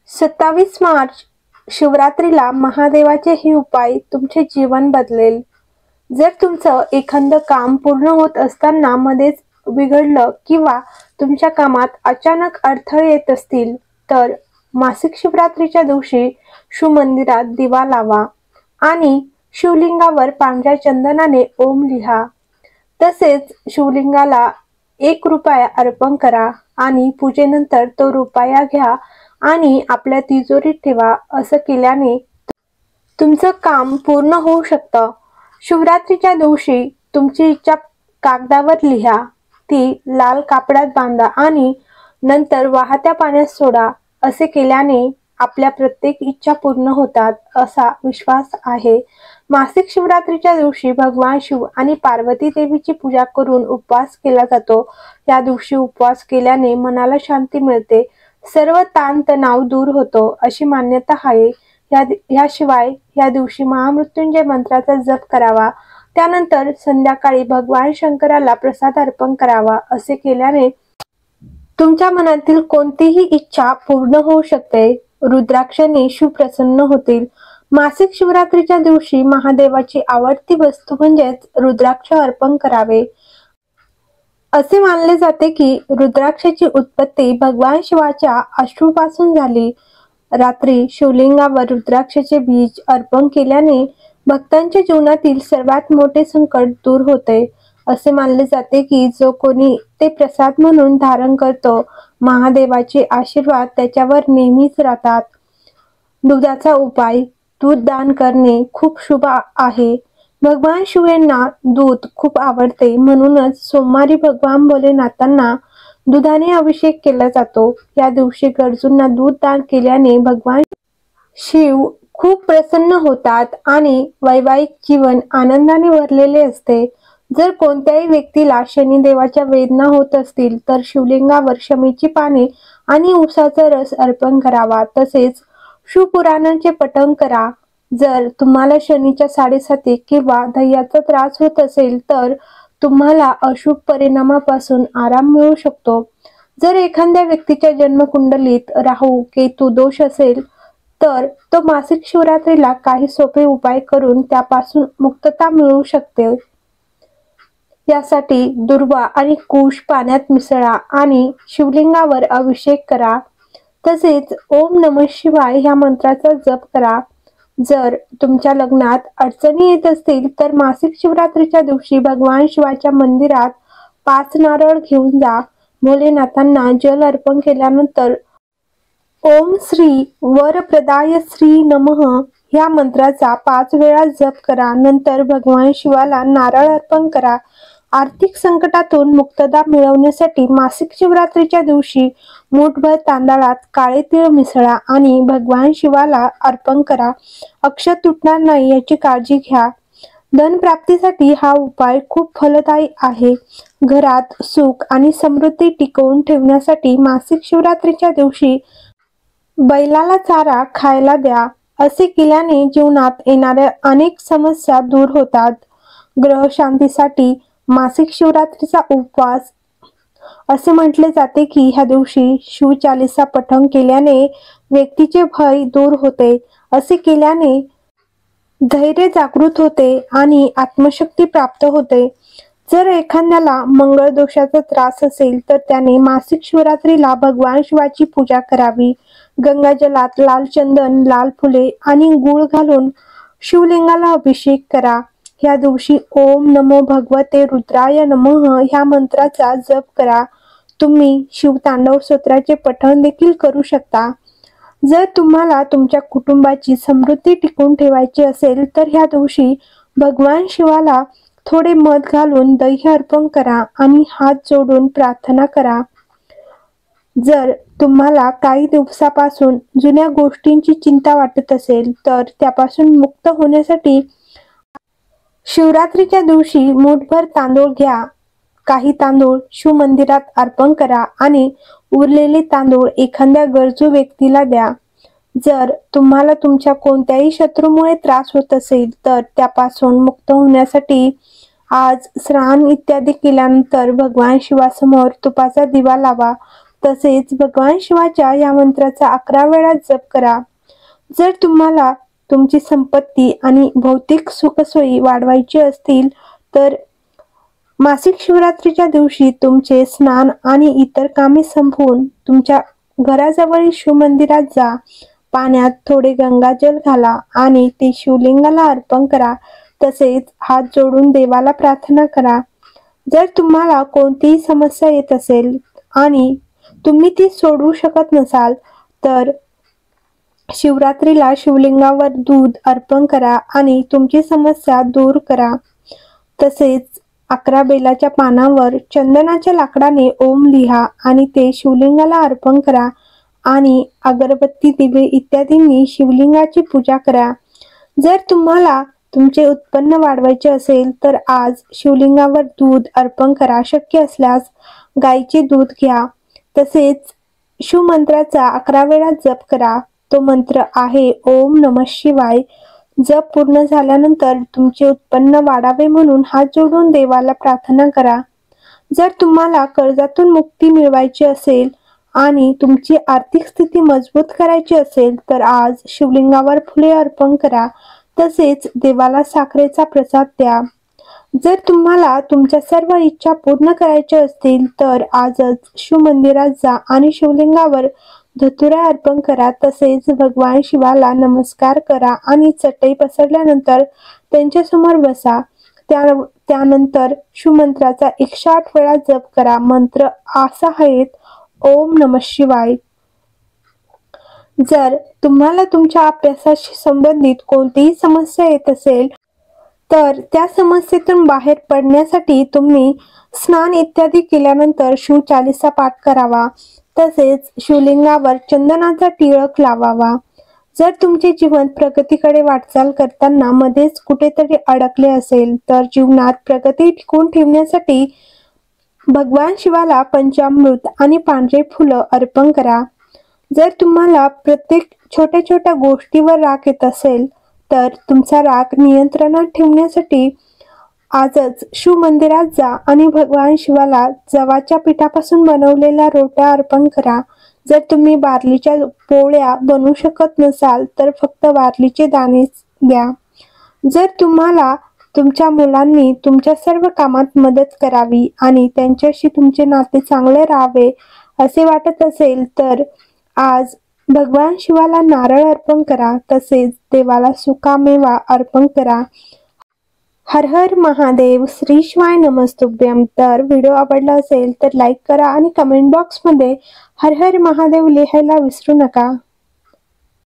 27 मार्च शिवरात्रीला महादेवाचे हे उपाय तुमचे जीवन बदलेल. जर तुमचं एखादं काम पूर्ण होत असताना मध्येच बिघडलं किंवा तुमच्या कामात अचानक अडथळे येत असतील तर मासिक शिवरात्रीच्या दिवशी शिवमंदिरात दिवा लावा आणि शिवलिंगावर पांढऱ्या चंदनाने ओम लिहा. तसेच शिवलिंगाला 1 रुपया अर्पण करा आणि पूजेनंतर तो रुपया घ्या आणि आपल्या तिजोरीत ठेवा. असं केल्याने तुमचं काम पूर्ण होऊ शकतं. शिवरात्रीच्या दिवशी तुमची इच्छा कागदावर लिहा, ती लाल कापडात बांधा आणि नंतर वाहत्या पाण्यात सोडा. असे केल्याने आपल्या प्रत्येक इच्छा पूर्ण होतात असा विश्वास आहे. मासिक शिवरात्रीच्या दिवशी भगवान शिव आणि पार्वती देवीची पूजा करून उपवास केला जातो. या दिवशी उपवास केल्याने मनाला शांती मिळते, सर्व ताण तणाव दूर होतो अशी मान्यता आहे. याशिवाय या दिवशी महामृत्युंजय मंत्राचा जप करावा. त्यानंतर संध्याकाळी भगवान शंकराला प्रसाद अर्पण करावा. असे केल्याने तुमच्या मनातील कोणतीही इच्छा पूर्ण होऊ शकते. रुद्राक्षाने शिव प्रसन्न होतील. मासिक शिवरात्रीच्या दिवशी महादेवाची आवडती वस्तू म्हणजेच रुद्राक्ष अर्पण करावे. असे मानले जाते की रुद्राक्षाची उत्पत्ती भगवान शिवाच्या अश्रूपासून झाली. रात्री शिवलिंगावर रुद्राक्षाचे बीज अर्पण केल्याने भक्तांच्या जीवनातील सर्वात मोठे संकट दूर होते. असे मानले जाते की जो कोणी ते प्रसाद म्हणून धारण करतो, महादेवाचे आशीर्वाद त्याच्यावर नेहमीच राहतात. दुधाचा उपाय. दूध दान करणे खूप शुभ आहे. भगवान शिव यांना दूध खूप आवडते, म्हणूनच सोमवारी भगवान भोलेनाथांना दुधाने अभिषेक केला जातो. या दिवशी गरजूंना दूध दान केल्याने भगवान शिव खूप प्रसन्न होतात आणि वैवाहिक जीवन आनंदाने भरलेले असते. जर कोणत्याही व्यक्तीला शनिदेवाच्या वेदना होत असतील तर शिवलिंगावर शमीची पाने आणि उसाचा रस अर्पण करावा. तसेच शिवपुराणांचे पठण करा. जर तुम्हाला शनीच्या साडेसाती किंवा दह्याचा त्रास होत असेल तर तुम्हाला अशुभ परिणामापासून आराम मिळू शकतो. जर एखाद्या व्यक्तीच्या जन्मकुंडलीत राहू केतू दोष असेल तर तो मासिक शिवरात्रीला काही सोपे उपाय करून त्यापासून मुक्तता मिळू शकते. यासाठी दुर्वा आणि कुश पाण्यात मिसळा आणि शिवलिंगावर अभिषेक करा. तसेच ओम नमः शिवाय ह्या मंत्राचा जप करा. जर तुमच्या लग्नात अडचणी येत असतील तर मासिक शिवरात्रीच्या दिवशी भगवान शिवाच्या मंदिरात 5 नारळ घेऊन जा. भोलेनाथांना जल अर्पण केल्यानंतर ओम श्री वरप्रदाय श्री नमः ह्या मंत्राचा 5 वेळा जप करा. नंतर भगवान शिवाला नारळ अर्पण करा. आर्थिक संकटातून मुक्तता मिळवण्यासाठी मासिक शिवरात्रीच्या दिवशी मूठभर तांदळात काळे तीळ मिसळा आणि भगवान शिवाला अर्पण करा. अक्षत तुटणार नाही याची काळजी घ्या. धन प्राप्तीसाठी हा उपाय खूप फलदायी आहे. घरात सुख आणि समृद्धी टिकवून ठेवण्यासाठी मासिक शिवरात्रीच्या दिवशी बैलाला चारा खायला द्या. असे केल्याने जीवनात येणाऱ्या अनेक समस्या दूर होतात. ग्रह शांतीसाठी मासिक शिवरात्रीचा उपवास. असे म्हटले जाते की ह्या दिवशी शिवचालीसा पठण केल्याने व्यक्तीचे भय दूर होते. असे केल्याने धैर्य जागृत होते आणि आत्मशक्ती प्राप्त होते. जर एखाद्याला मंगळ दोषाचा त्रास असेल तर त्याने मासिक शिवरात्रीला भगवान शिवाची पूजा करावी. गंगाजलात लाल चंदन, लाल फुले आणि गूळ घालून शिवलिंगाला अभिषेक करा. या दिवशी ओम नमो भगवते रुद्राय नमः ह्या मंत्राचा जप करा. तुम्ही शिवतांडव स्तोत्राचे पठण देखील करू शकता. जर तुम्हाला तुमच्या कुटुंबाची समृद्धी टिकून ठेवायची असेल तर ह्या दिवशी भगवान शिवाला थोडे मध घालून दही अर्पण करा आणि हात जोडून प्रार्थना करा. जर तुम्हाला काही दिवसापासून जुन्या गोष्टींची चिंता वाटत असेल तर त्यापासून मुक्त होण्यासाठी शिवरात्रीच्या दिवशी मूठभर तांदूळ घ्या. काही तांदूळ शिवमंदिरात अर्पण करा आणि उरलेले तांदूळ एखाद्या गरजू व्यक्तीला द्या. जर तुम्हाला तुमच्या कोणत्याही शत्रूमुळे त्रास होत असेल तर त्यापासून मुक्त होण्यासाठी आज स्नान इत्यादी केल्यानंतर भगवान शिवासमोर तुपाचा दिवा लावा. तसेच भगवान शिवाच्या या मंत्राचा 11 वेळा जप करा. जर तुम्हाला तुमची संपत्ती आणि भौतिक सुखसोयी वाढवायची असतील तर मासिक शिवरात्रीच्या दिवशी तुमचे स्नान आणि इतर कामे संपवून तुमच्या घराजवळील शिवमंदिरात जा. पाण्यात थोडे गंगाजल घाला आणि ते शिवलिंगाला अर्पण करा. तसेच हात जोडून देवाला प्रार्थना करा. जर तुम्हाला कोणतीही समस्या येत असेल आणि तुम्ही ती सोडवू शकत नसाल तर शिवरात्रीला शिवलिंगावर दूध अर्पण करा आणि तुमची समस्या दूर करा. तसेच 11 बेलाच्या पानावर चंदनाच्या लाकडाने ओम लिहा आणि ते शिवलिंगाला अर्पण करा आणि अगरबत्ती, दिवे इत्यादींनी शिवलिंगाची पूजा करा. जर तुम्हाला तुमचे उत्पन्न वाढवायचे असेल तर आज शिवलिंगावर दूध अर्पण करा. शक्य असल्यास गाईचे दूध घ्या. तसेच शिवमंत्राचा 11 वेळा जप करा. तो मंत्र आहे ओम नमः शिवाय. जप पूर्ण झाल्यानंतर तुमचे उत्पन्न वाढावे म्हणून हात जोडून देवाला प्रार्थना करा. जर तुम्हाला कर्जातून मुक्ती मिळवायची असेल आणि तुमची आर्थिक स्थिती मजबूत करायची असेल तर आज शिवलिंगावर फुले अर्पण करा. तसेच देवाला साखरेचा प्रसाद द्या. जर तुम्हाला तुमच्या सर्व इच्छा पूर्ण करायच्या असतील तर आजच शिवमंदिरात जा आणि शिवलिंगावर धतुरा अर्पण करा. तसेच भगवान शिवाला नमस्कार करा आणि चटई पसरल्यानंतर त्यांच्यासमोर बसा. त्यानंतर शिवमंत्राचा 108 वेळा जप करा. मंत्र असा आहे ओम नमः शिवाय. जर तुम्हाला तुमच्या अभ्यासाशी संबंधित कोणतीही समस्या येत असेल तर त्या समस्येतून बाहेर पडण्यासाठी तुम्ही स्नान इत्यादी केल्यानंतर शिवचालीसा पाठ करावा. तसेच शिवलिंगावर चंदनाचा टिळक लावावा. जर तुमचे जीवन प्रगतीकडे वाटचाल करताना मध्येच कुठेतरी अडकले असेल तर जीवनात प्रगती टिकवून ठेवण्यासाठी भगवान शिवाला पंचामृत आणि पांढरे फुलं अर्पण करा. जर तुम्हाला प्रत्येक छोट्या छोट्या गोष्टीवर राग येत असेल तर तुमचा राग नियंत्रणात ठेवण्यासाठी आजच शिवमंदिरात जा आणि भगवान शिवाला जवाच्या पिठापासून बनवलेल्या रोट्या अर्पण करा. जर तुम्ही बार्लीच्या पोळ्या बनवू शकत नसाल तर फक्त बार्लीचे दाणे द्या. जर तुम्हाला तुमच्या मुलांनी तुमच्या सर्व कामात मदत करावी आणि त्यांच्याशी तुमचे नाते चांगले राहावे असे वाटत असेल तर आज भगवान शिवाला नारळ अर्पण करा. तसेच देवाला सुकामेवा अर्पण करा. हर हर महादेव. श्री शिवाय नमस्तुभ्यम. तर व्हिडिओ आवडला असेल तर लाईक करा आणि कमेंट बॉक्समध्ये हर हर महादेव लिहायला विसरू नका.